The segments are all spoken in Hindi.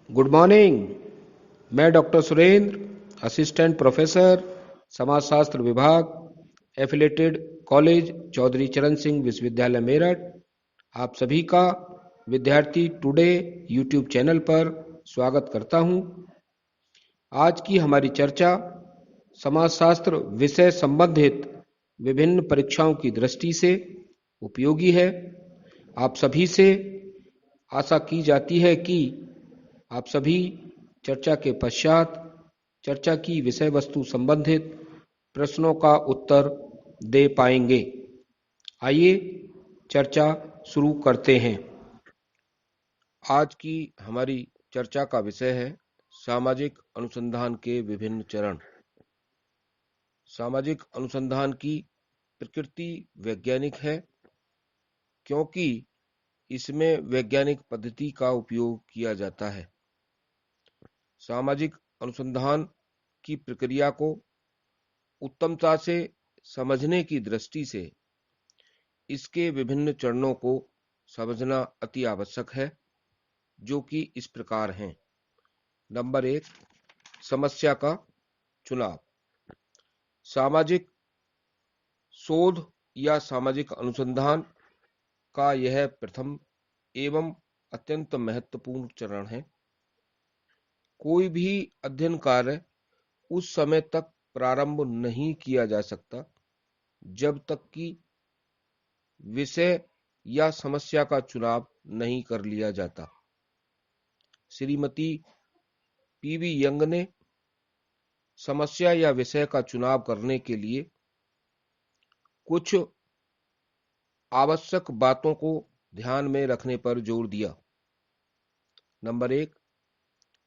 Good morning. मैं डॉक्टर सुरेंद्र, असिस्टेंट प्रोफेसर, समाजशास्त्र विभाग, एफिलेटेड कॉलेज चौधरी चरण सिंह विश्वविद्यालय मेरठ, आप सभी का विद्यार्थी टुडे यूट्यूब चैनल पर स्वागत करता हूं। आज की हमारी चर्चा समाजशास्त्र विषय संबंधित विभिन्न परीक्षाओं की दृष्टि से उपयोगी है। आप सभी से आशा की जाती है कि आप सभी चर्चा के पश्चात चर्चा की विषय वस्तु संबंधित प्रश्नों का उत्तर दे पाएंगे। आइए चर्चा शुरू करते हैं। आज की हमारी चर्चा का विषय है सामाजिक अनुसंधान के विभिन्न चरण। सामाजिक अनुसंधान की प्रकृति वैज्ञानिक है, क्योंकि इसमें वैज्ञानिक पद्धति का उपयोग किया जाता है। सामाजिक अनुसंधान की प्रक्रिया को उत्तमता से समझने की दृष्टि से इसके विभिन्न चरणों को समझना अति आवश्यक है, जो कि इस प्रकार हैं। नंबर 1, समस्या का चुनाव। सामाजिक शोध या सामाजिक अनुसंधान का यह प्रथम एवं अत्यंत महत्वपूर्ण चरण है। कोई भी अध्ययन कार्य उस समय तक प्रारंभ नहीं किया जा सकता जब तक कि विषय या समस्या का चुनाव नहीं कर लिया जाता। श्रीमती पीवी यंग ने समस्या या विषय का चुनाव करने के लिए कुछ आवश्यक बातों को ध्यान में रखने पर जोर दिया। नंबर 1,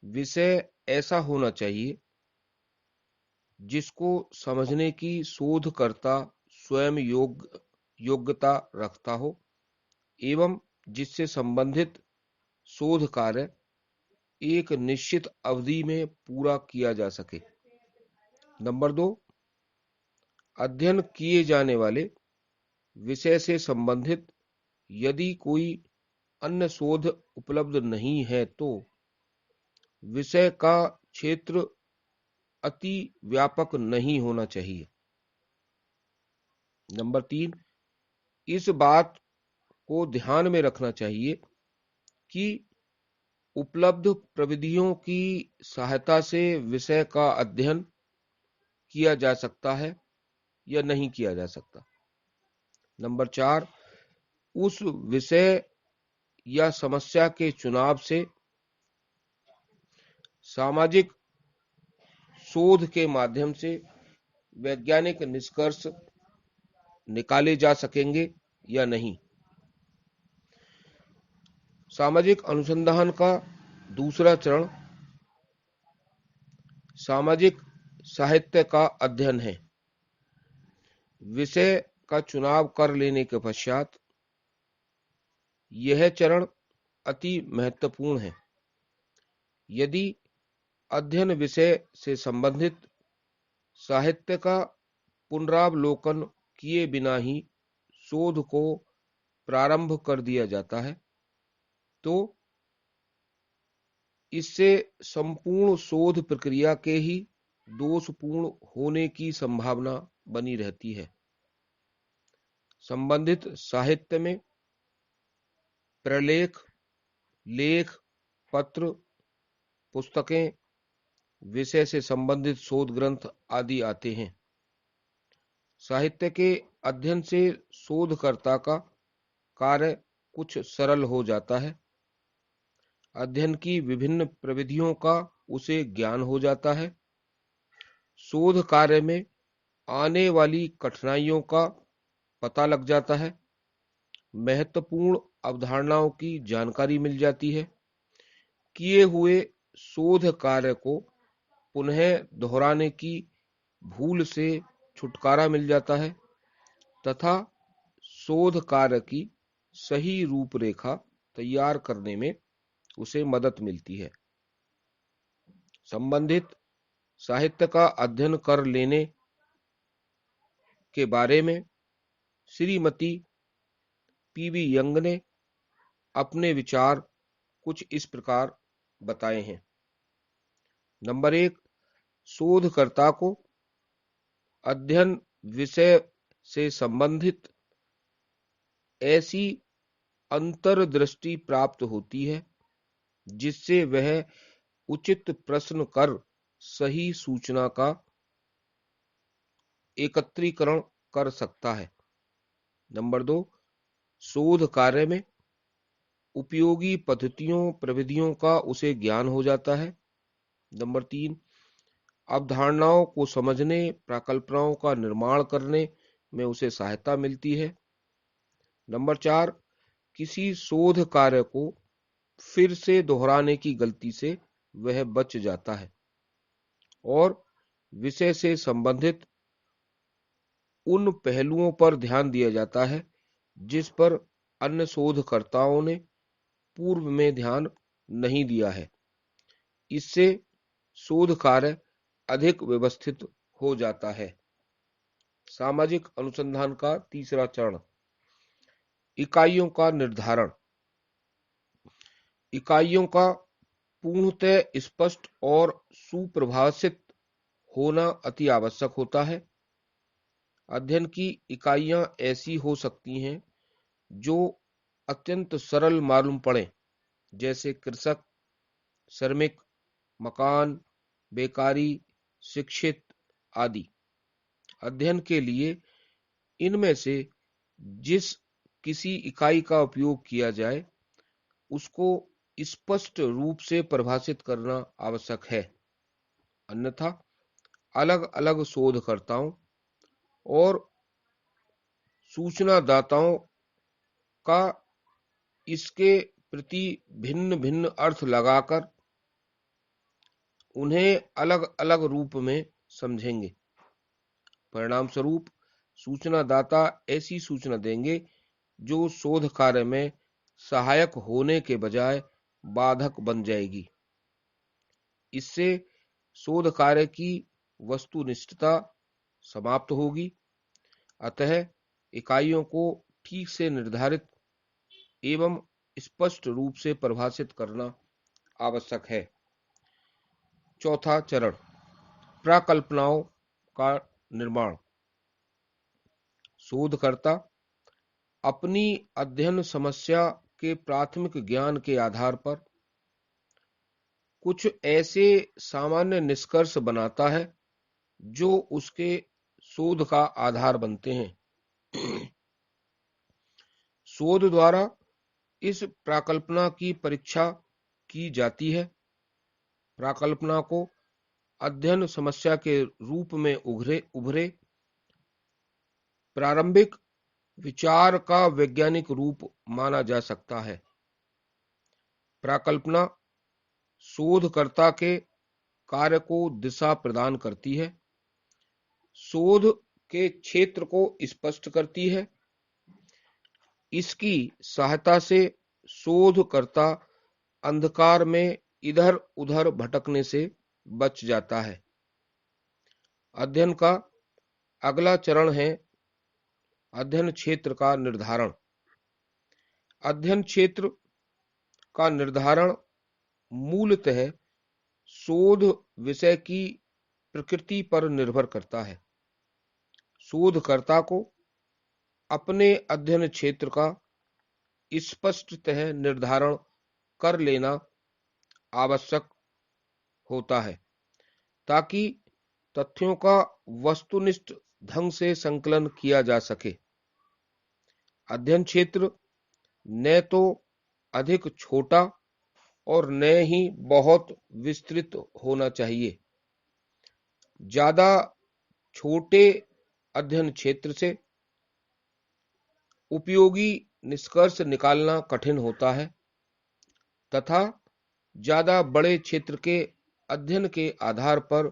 विषय ऐसा होना चाहिए जिसको समझने की शोधकर्ता स्वयं योग्यता रखता हो एवं जिससे संबंधित शोध कार्य एक निश्चित अवधि में पूरा किया जा सके। नंबर 2, अध्ययन किए जाने वाले विषय से संबंधित यदि कोई अन्य शोध उपलब्ध नहीं है तो विषय का क्षेत्र अति व्यापक नहीं होना चाहिए। नंबर 3, इस बात को ध्यान में रखना चाहिए कि उपलब्ध प्रविधियों की सहायता से विषय का अध्ययन किया जा सकता है या नहीं किया जा सकता। नंबर 4, उस विषय या समस्या के चुनाव से सामाजिक शोध के माध्यम से वैज्ञानिक निष्कर्ष निकाले जा सकेंगे या नहीं। सामाजिक अनुसंधान का दूसरा चरण सामाजिक साहित्य का अध्ययन है। विषय का चुनाव कर लेने के पश्चात यह चरण अति महत्वपूर्ण है। यदि अध्ययन विषय से संबंधित साहित्य का पुनरावलोकन किए बिना ही शोध को प्रारंभ कर दिया जाता है तो इससे संपूर्ण शोध प्रक्रिया के ही दोषपूर्ण होने की संभावना बनी रहती है। संबंधित साहित्य में प्रलेख, लेख, पत्र, पुस्तकें, विषय से संबंधित शोध ग्रंथ आदि आते हैं। साहित्य के अध्ययन से शोधकर्ता का कार्य कुछ सरल हो जाता है। अध्ययन की विभिन्न प्रविधियों का उसे ज्ञान हो जाता है। शोध कार्य में आने वाली कठिनाइयों का पता लग जाता है। महत्वपूर्ण अवधारणाओं की जानकारी मिल जाती है। किए हुए शोध कार्य को पुनः दोहराने की भूल से छुटकारा मिल जाता है तथा शोध कार्य की सही रूपरेखा तैयार करने में उसे मदद मिलती है। संबंधित साहित्य का अध्ययन कर लेने के बारे में श्रीमती पीवी यंग ने अपने विचार कुछ इस प्रकार बताए हैं। नंबर 1, शोधकर्ता को अध्ययन विषय से संबंधित ऐसी अंतर्दृष्टि प्राप्त होती है जिससे वह उचित प्रश्न कर सही सूचना का एकत्रीकरण कर सकता है। नंबर 2, शोध कार्य में उपयोगी पद्धतियों प्रविधियों का उसे ज्ञान हो जाता है। नंबर 3, अवधारणाओं को समझने प्रकल्पनाओं का निर्माण करने में उसे सहायता मिलती है। नंबर 4, किसी शोध कार्य को फिर से दोहराने की गलती से वह बच जाता है और विषय से संबंधित उन पहलुओं पर ध्यान दिया जाता है जिस पर अन्य शोधकर्ताओं ने पूर्व में ध्यान नहीं दिया है। इससे शोध कार्य अधिक व्यवस्थित हो जाता है। सामाजिक अनुसंधान का तीसरा चरण, इकाइयों का निर्धारण। इकाइयों का पूर्णतः स्पष्ट और सुपरिभाषित होना अति आवश्यक होता है। अध्ययन की इकाइयां ऐसी हो सकती हैं जो अत्यंत सरल मालूम पड़े, जैसे कृषक, श्रमिक, मकान, बेकारी, शिक्षित आदि। अध्ययन के लिए इनमें से जिस किसी इकाई का उपयोग किया जाए उसको स्पष्ट रूप से परिभाषित करना आवश्यक है, अन्यथा अलग अलग शोधकर्ताओं और सूचनादाताओं का इसके प्रति भिन्न भिन्न अर्थ लगाकर उन्हें अलग अलग रूप में समझेंगे। परिणाम स्वरूप सूचनादाता ऐसी सूचना देंगे जो शोध कार्य में सहायक होने के बजाय बाधक बन जाएगी। इससे शोध कार्य की वस्तुनिष्ठता समाप्त होगी। अतः इकाइयों को ठीक से निर्धारित एवं स्पष्ट रूप से परिभाषित करना आवश्यक है। चौथा चरण, प्रकल्पनाओं का निर्माण। शोधकर्ता अपनी अध्ययन समस्या के प्राथमिक ज्ञान के आधार पर कुछ ऐसे सामान्य निष्कर्ष बनाता है जो उसके शोध का आधार बनते हैं। शोध द्वारा इस प्रकल्पना की परीक्षा की जाती है। प्रकल्पना को अध्ययन समस्या के रूप में उभरे प्रारंभिक विचार का वैज्ञानिक रूप माना जा सकता है। प्रकल्पना शोधकर्ता के कार्य को दिशा प्रदान करती है, शोध के क्षेत्र को स्पष्ट करती है। इसकी सहायता से शोधकर्ता अंधकार में इधर उधर भटकने से बच जाता है। अध्ययन का अगला चरण है अध्ययन क्षेत्र का निर्धारण। अध्ययन क्षेत्र का निर्धारण मूलतः शोध विषय की प्रकृति पर निर्भर करता है। शोधकर्ता को अपने अध्ययन क्षेत्र का स्पष्टतः निर्धारण कर लेना आवश्यक होता है ताकि तथ्यों का वस्तुनिष्ठ ढंग से संकलन किया जा सके। अध्ययन क्षेत्र न तो अधिक छोटा और न ही बहुत विस्तृत होना चाहिए। ज्यादा छोटे अध्ययन क्षेत्र से उपयोगी निष्कर्ष निकालना कठिन होता है तथा ज्यादा बड़े क्षेत्र के अध्ययन के आधार पर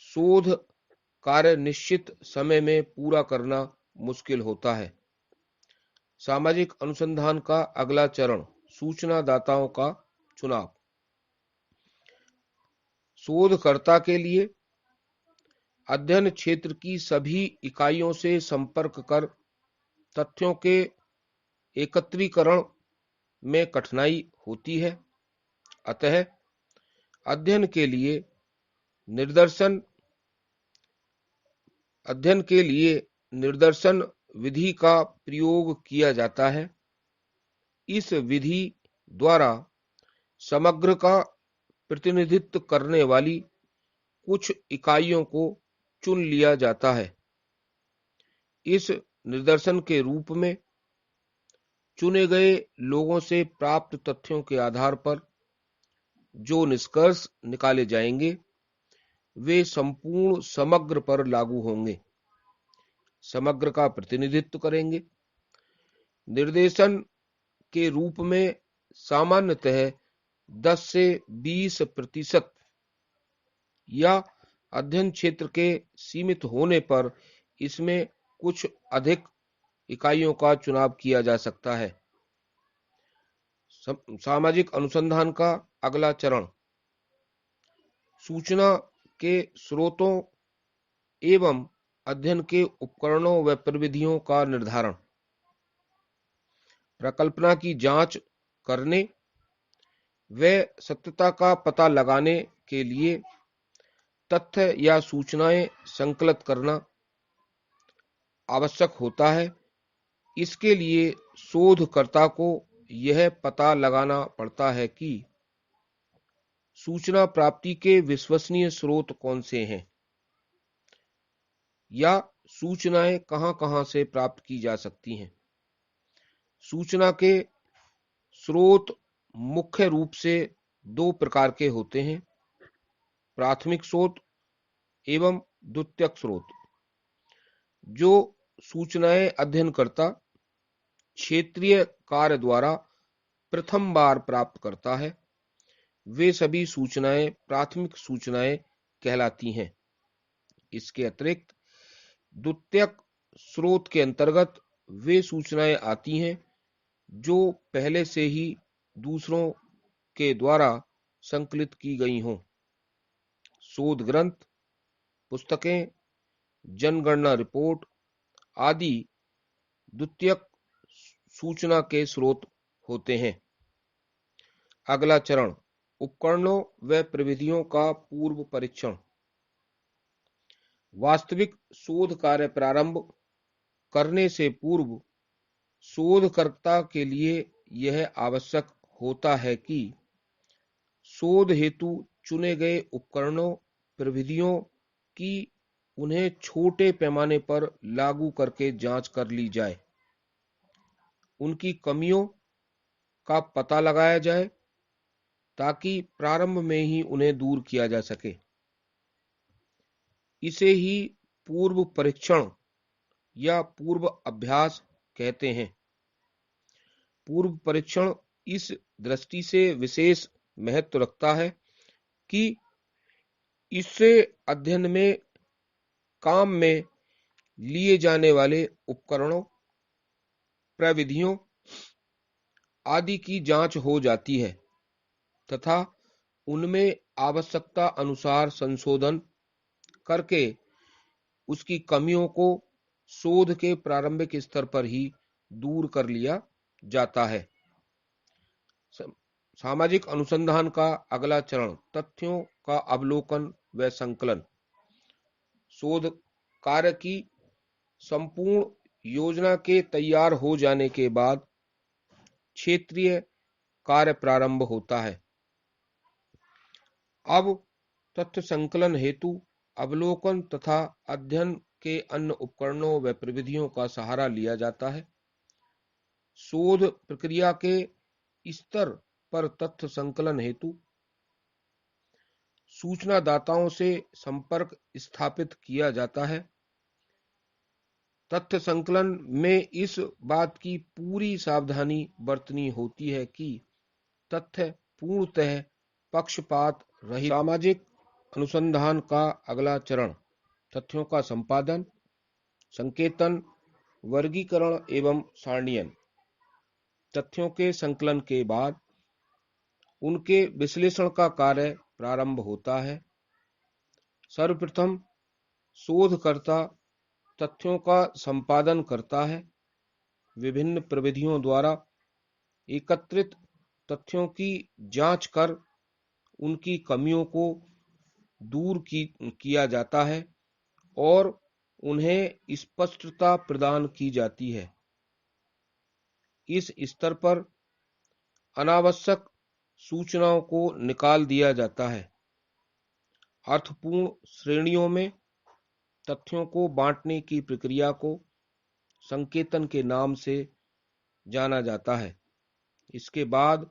शोध कार्य निश्चित समय में पूरा करना मुश्किल होता है। सामाजिक अनुसंधान का अगला चरण, सूचनादाताओं का चुनाव। शोधकर्ता के लिए अध्ययन क्षेत्र की सभी इकाइयों से संपर्क कर तथ्यों के एकत्रीकरण में कठिनाई होती है। अतः अध्ययन के लिए निर्दर्शन विधि का प्रयोग किया जाता है। इस विधि द्वारा समग्र का प्रतिनिधित्व करने वाली कुछ इकाइयों को चुन लिया जाता है। इस निदर्शन के रूप में चुने गए लोगों से प्राप्त तथ्यों के आधार पर जो निष्कर्ष निकाले जाएंगे वे संपूर्ण समग्र पर लागू होंगे, समग्र का प्रतिनिधित्व करेंगे। निर्देशन के रूप में सामान्यतः 10 से 20% या अध्ययन क्षेत्र के सीमित होने पर इसमें कुछ अधिक इकाइयों का चुनाव किया जा सकता है। सामाजिक अनुसंधान का अगला चरण सूचना के स्रोतों एवं अध्ययन के उपकरणों व प्रविधियों का निर्धारण, प्रकल्पना की जांच करने व सत्यता का पता लगाने के लिए तथ्य या सूचनाएं संकलित करना आवश्यक होता है। इसके लिए शोधकर्ता को यह पता लगाना पड़ता है कि सूचना प्राप्ति के विश्वसनीय स्रोत कौन से हैं या सूचनाएं कहां-कहां से प्राप्त की जा सकती हैं। सूचना के स्रोत मुख्य रूप से 2 प्रकार के होते हैं, प्राथमिक स्रोत एवं द्वितीयक स्रोत। जो सूचनाएं अध्ययनकर्ता क्षेत्रीय कार्य द्वारा प्रथम बार प्राप्त करता है वे सभी सूचनाएं प्राथमिक सूचनाएं कहलाती हैं। इसके अतिरिक्त द्वितीयक स्रोत के अंतर्गत वे सूचनाएं आती हैं जो पहले से ही दूसरों के द्वारा संकलित की गई हों। शोध ग्रंथ, पुस्तकें, जनगणना रिपोर्ट आदि द्वितीयक सूचना के स्रोत होते हैं। अगला चरण उपकरणों व प्रविधियों का पूर्व परीक्षण। वास्तविक शोध कार्य प्रारंभ करने से पूर्व शोधकर्ता के लिए यह आवश्यक होता है कि शोध हेतु चुने गए उपकरणों प्रविधियों की उन्हें छोटे पैमाने पर लागू करके जांच कर ली जाए, उनकी कमियों का पता लगाया जाए ताकि प्रारंभ में ही उन्हें दूर किया जा सके। इसे ही पूर्व परीक्षण या पूर्व अभ्यास कहते हैं। पूर्व परीक्षण इस दृष्टि से विशेष महत्व रखता है कि इससे अध्ययन में काम में लिए जाने वाले उपकरणों, प्रविधियों आदि की जांच हो जाती है तथा उनमें आवश्यकता अनुसार संशोधन करके उसकी कमियों को शोध के प्रारंभिक स्तर पर ही दूर कर लिया जाता है। सामाजिक अनुसंधान का अगला चरण तथ्यों का अवलोकन व संकलन। शोध कार्य की संपूर्ण योजना के तैयार हो जाने के बाद क्षेत्रीय कार्य प्रारंभ होता है। अब तथ्य संकलन हेतु अवलोकन तथा अध्ययन के अन्य उपकरणों व प्रविधियों का सहारा लिया जाता है। शोध प्रक्रिया के स्तर पर तथ्य संकलन हेतु सूचनादाताओं से संपर्क स्थापित किया जाता है। तथ्य संकलन में इस बात की पूरी सावधानी बरतनी होती है कि तथ्य पूर्णतः पक्षपात रहित। सामाजिक अनुसंधान का अगला चरण तथ्यों का संपादन, संकेतन, वर्गीकरण एवं सारणीयन। तथ्यों के संकलन के बाद उनके विश्लेषण का कार्य प्रारंभ होता है। सर्वप्रथम शोधकर्ता तथ्यों का संपादन करता है। विभिन्न प्रविधियों द्वारा एकत्रित तथ्यों की जांच कर उनकी कमियों को दूर किया जाता है और उन्हें स्पष्टता प्रदान की जाती है। इस स्तर पर अनावश्यक सूचनाओं को निकाल दिया जाता है। अर्थपूर्ण श्रेणियों में तथ्यों को बांटने की प्रक्रिया को संकेतन के नाम से जाना जाता है। इसके बाद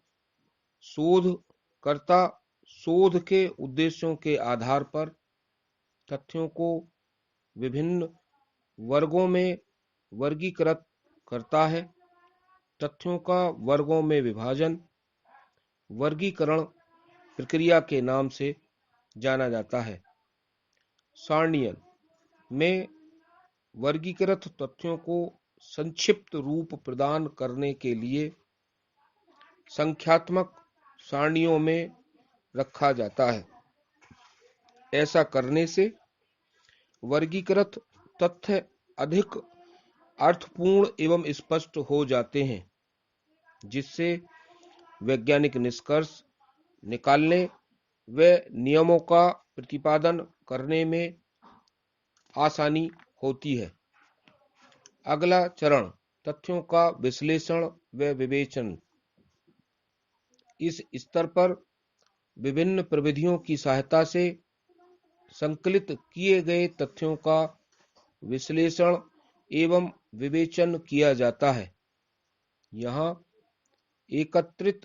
शोधकर्ता शोध के उद्देश्यों के आधार पर तथ्यों को विभिन्न वर्गों में वर्गीकृत करता है। तथ्यों का वर्गों में विभाजन वर्गीकरण प्रक्रिया के नाम से जाना जाता है। सारणियन में वर्गीकृत तथ्यों को संक्षिप्त रूप प्रदान करने के लिए संख्यात्मक सारणियों में रखा जाता है। ऐसा करने से वर्गीकृत तथ्य अधिक अर्थपूर्ण एवं स्पष्ट हो जाते हैं, जिससे वैज्ञानिक निष्कर्ष निकालने व नियमों का प्रतिपादन करने में आसानी होती है। अगला चरण तथ्यों का विश्लेषण व विवेचन। इस स्तर पर विभिन्न प्रविधियों की सहायता से संकलित किए गए तथ्यों का विश्लेषण एवं विवेचन किया जाता है। यहाँ एकत्रित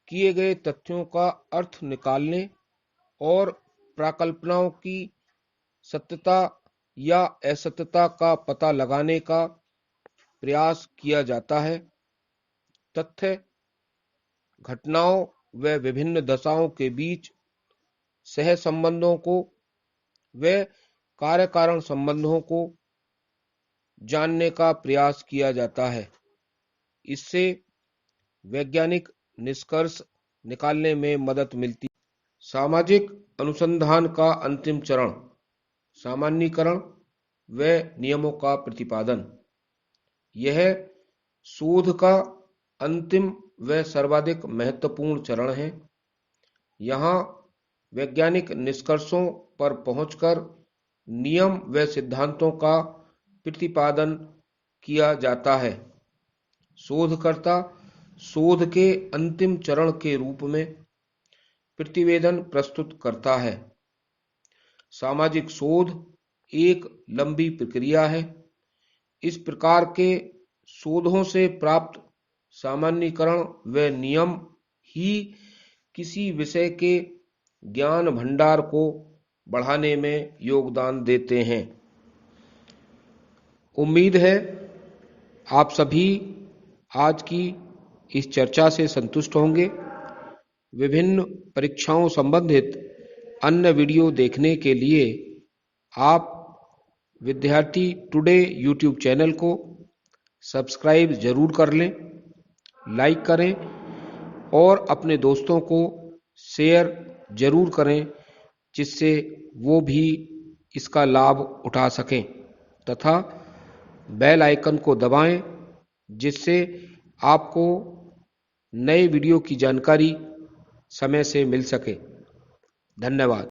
किए गए तथ्यों का अर्थ निकालने और प्रकल्पनाओं की सत्यता या असत्यता का पता लगाने का प्रयास किया जाता है। तथ्य घटनाओं व विभिन्न दशाओं के बीच सह संबंधों को व कार्य कारण संबंधों को जानने का प्रयास किया जाता है। इससे वैज्ञानिक निष्कर्ष निकालने में मदद मिलती है। सामाजिक अनुसंधान का अंतिम चरण सामान्यीकरण व नियमों का प्रतिपादन। यह शोध का अंतिम व सर्वाधिक महत्वपूर्ण चरण है। यहाँ वैज्ञानिक निष्कर्षों पर पहुंचकर नियम व सिद्धांतों का प्रतिपादन किया जाता है। शोधकर्ता शोध के अंतिम चरण के रूप में प्रतिवेदन प्रस्तुत करता है। सामाजिक शोध एक लंबी प्रक्रिया है। इस प्रकार के शोधों से प्राप्त सामान्यीकरण व नियम ही किसी विषय के ज्ञान भंडार को बढ़ाने में योगदान देते हैं। उम्मीद है आप सभी आज की इस चर्चा से संतुष्ट होंगे। विभिन्न परीक्षाओं संबंधित अन्य वीडियो देखने के लिए आप विद्यार्थी टुडे यूट्यूब चैनल को सब्सक्राइब जरूर कर लें, लाइक करें और अपने दोस्तों को शेयर जरूर करें, जिससे वो भी इसका लाभ उठा सकें, तथा बेल आइकन को दबाएं, जिससे आपको नए वीडियो की जानकारी समय से मिल सके। धन्यवाद।